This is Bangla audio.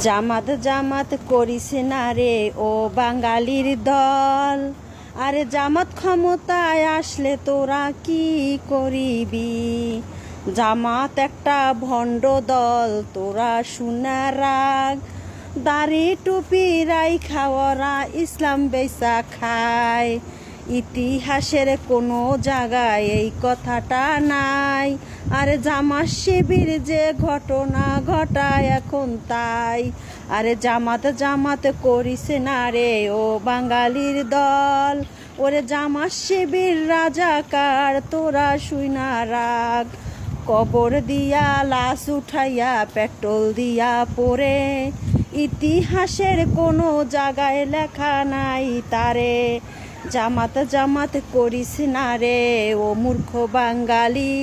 জামাত জামাত করিস না রে ও বাঙালির দল। আরে জামাত ক্ষমতায় আসলে তোরা কি করিবি? জামাত একটা ভণ্ড দল, তোরা শুনা রাগ। দাড়ি টুপি রাইখা ওরা ইসলাম বেচা খায়। ইতিহাসের কোনো জায়গায় এই কথাটা নাই। আরে জামাত শিবির যে ঘটনা ঘটায় এখন তাই। আরে জামাত জামাত করিস না রে ও বাঙালির দল। ওরে জামাত শিবির রাজাকার, তোরা শুইনা রাগ। কবর দিয়া লাশ উঠাইয়া পেট্রোল দিয়া পড়ে, ইতিহাসের কোনো জায়গায় লেখা নাই তারে। জামাত জামাত করিস না রে ও মূর্খ বাঙালি।